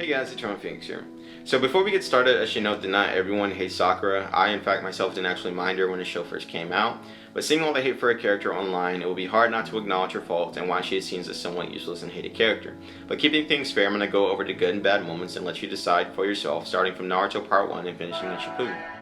Hey guys, it's Phoenix here. So before we get started, I should note that not everyone hates Sakura. I, in fact, myself didn't actually mind her when the show first came out. But seeing all the hate for a character online, it will be hard not to acknowledge her faults and why she is seen as a somewhat useless and hated character. But keeping things fair, I'm going to go over the good and bad moments and let you decide for yourself, starting from Naruto Part 1 and finishing in Shippuden.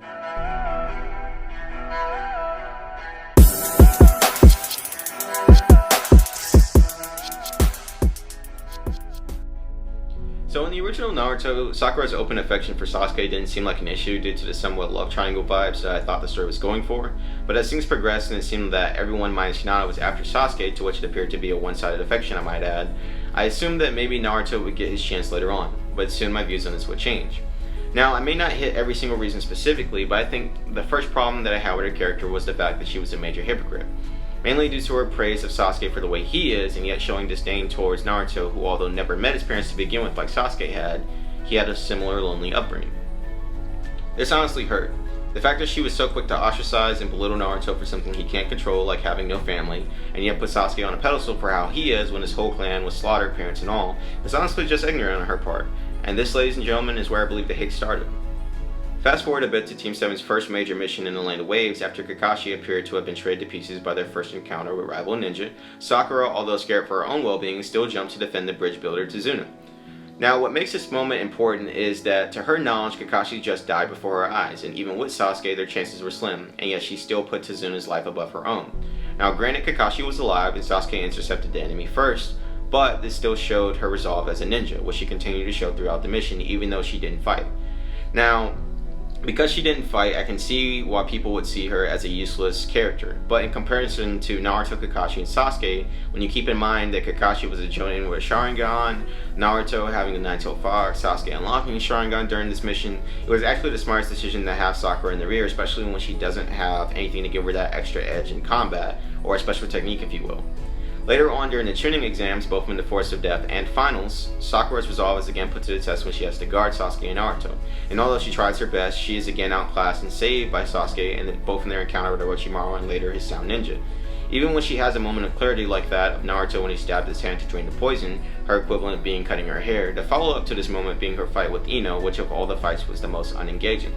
So in the original Naruto, Sakura's open affection for Sasuke didn't seem like an issue due to the somewhat love triangle vibes that I thought the story was going for, but as things progressed and it seemed that everyone minus Hinata was after Sasuke, to which it appeared to be a one-sided affection I might add, I assumed that maybe Naruto would get his chance later on, but soon my views on this would change. Now, I may not hit every single reason specifically, but I think the first problem that I had with her character was the fact that she was a major hypocrite. Mainly due to her praise of Sasuke for the way he is, and yet showing disdain towards Naruto, who although never met his parents to begin with like Sasuke had, he had a similar lonely upbringing. This honestly hurt. The fact that she was so quick to ostracize and belittle Naruto for something he can't control, like having no family, and yet put Sasuke on a pedestal for how he is when his whole clan was slaughtered, parents and all, is honestly just ignorant on her part. And this, ladies and gentlemen, is where I believe the hate started. Fast forward a bit to Team 7's first major mission in the Land of Waves after Kakashi appeared to have been shredded to pieces by their first encounter with rival ninja. Sakura, although scared for her own well-being, still jumped to defend the bridge builder Tazuna. Now, what makes this moment important is that, to her knowledge, Kakashi just died before her eyes, and even with Sasuke, their chances were slim, and yet she still put Tazuna's life above her own. Now, granted, Kakashi was alive and Sasuke intercepted the enemy first, but this still showed her resolve as a ninja, which she continued to show throughout the mission, even though she didn't fight. Now, because she didn't fight, I can see why people would see her as a useless character. But in comparison to Naruto, Kakashi, and Sasuke, when you keep in mind that Kakashi was a Jonin with a Sharingan, Naruto having the Nine-Tailed Fox, Sasuke unlocking a Sharingan during this mission, it was actually the smartest decision to have Sakura in the rear, especially when she doesn't have anything to give her that extra edge in combat, or a special technique if you will. Later on during the tuning exams, both in the Forest of Death and finals, Sakura's resolve is again put to the test when she has to guard Sasuke and Naruto. And although she tries her best, she is again outclassed and saved by Sasuke, and both in their encounter with Orochimaru and later his Sound Ninja. Even when she has a moment of clarity like that of Naruto when he stabbed his hand to drain the poison, her equivalent being cutting her hair, the follow-up to this moment being her fight with Ino, which of all the fights was the most unengaging.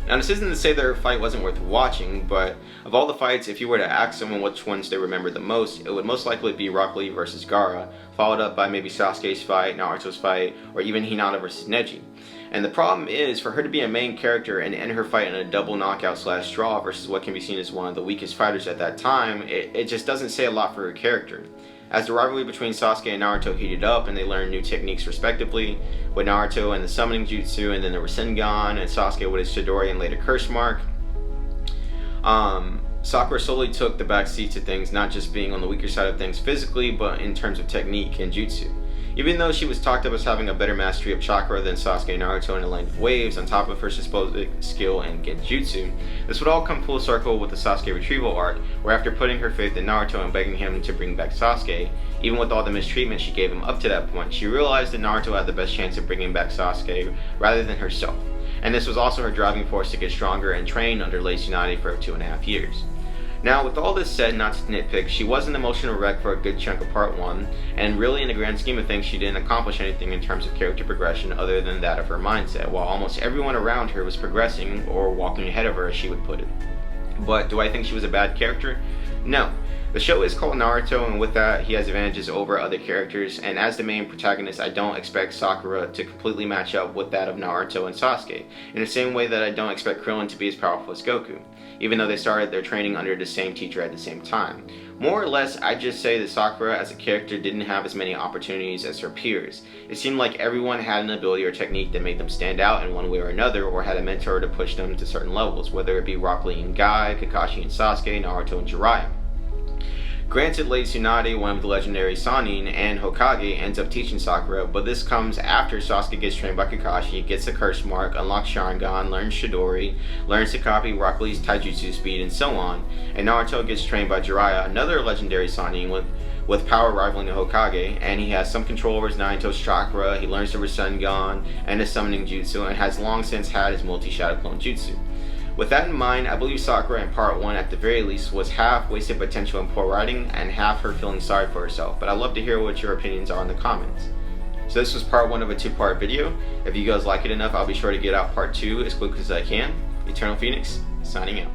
Now, this isn't to say that her fight wasn't worth watching, but of all the fights, if you were to ask someone which ones they remember the most, it would most likely be Rock Lee versus Gaara, followed up by maybe Sasuke's fight, Naruto's fight, or even Hinata versus Neji. And the problem is, for her to be a main character and end her fight in a double knockout / draw versus what can be seen as one of the weakest fighters at that time, it just doesn't say a lot for her character. As the rivalry between Sasuke and Naruto heated up and they learned new techniques respectively, with Naruto and the summoning jutsu and then the Rasengan, and Sasuke with his Chidori and later Curse Mark, Sakura slowly took the back seat to things, not just being on the weaker side of things physically, but in terms of technique and jutsu. Even though she was talked up as having a better mastery of chakra than Sasuke and Naruto in the Land of Waves, on top of her supposed skill in Genjutsu, this would all come full circle with the Sasuke retrieval arc, where after putting her faith in Naruto and begging him to bring back Sasuke, even with all the mistreatment she gave him up to that point, she realized that Naruto had the best chance of bringing back Sasuke rather than herself. And this was also her driving force to get stronger and train under Lady Tsunade for 2.5 years. Now, with all this said, not to nitpick, she was an emotional wreck for a good chunk of Part 1, and really in the grand scheme of things she didn't accomplish anything in terms of character progression other than that of her mindset, while almost everyone around her was progressing or walking ahead of her, as she would put it. But do I think she was a bad character? No. The show is called Naruto, and with that, he has advantages over other characters, and as the main protagonist, I don't expect Sakura to completely match up with that of Naruto and Sasuke, in the same way that I don't expect Krillin to be as powerful as Goku, even though they started their training under the same teacher at the same time. More or less, I just say that Sakura as a character didn't have as many opportunities as her peers. It seemed like everyone had an ability or technique that made them stand out in one way or another, or had a mentor to push them to certain levels, whether it be Rock Lee and Guy, Kakashi and Sasuke, Naruto and Jiraiya. Granted, Lady Tsunade, one of the legendary Sannin, and Hokage ends up teaching Sakura, but this comes after Sasuke gets trained by Kakashi, gets a curse mark, unlocks Sharingan, learns Chidori, learns to copy Rock Lee's taijutsu speed, and so on, and Naruto gets trained by Jiraiya, another legendary Sannin with power rivaling the Hokage, and he has some control over his Nine-Tailed Chakra, he learns the Rasengan and his summoning jutsu, and has long since had his multi-shadow clone jutsu. With that in mind, I believe Sakura in Part 1 at the very least was half wasted potential in poor writing and half her feeling sorry for herself, but I'd love to hear what your opinions are in the comments. So this was part 1 of a 2-part video. If you guys like it enough, I'll be sure to get out part 2 as quick as I can. Eternal Phoenix, signing out.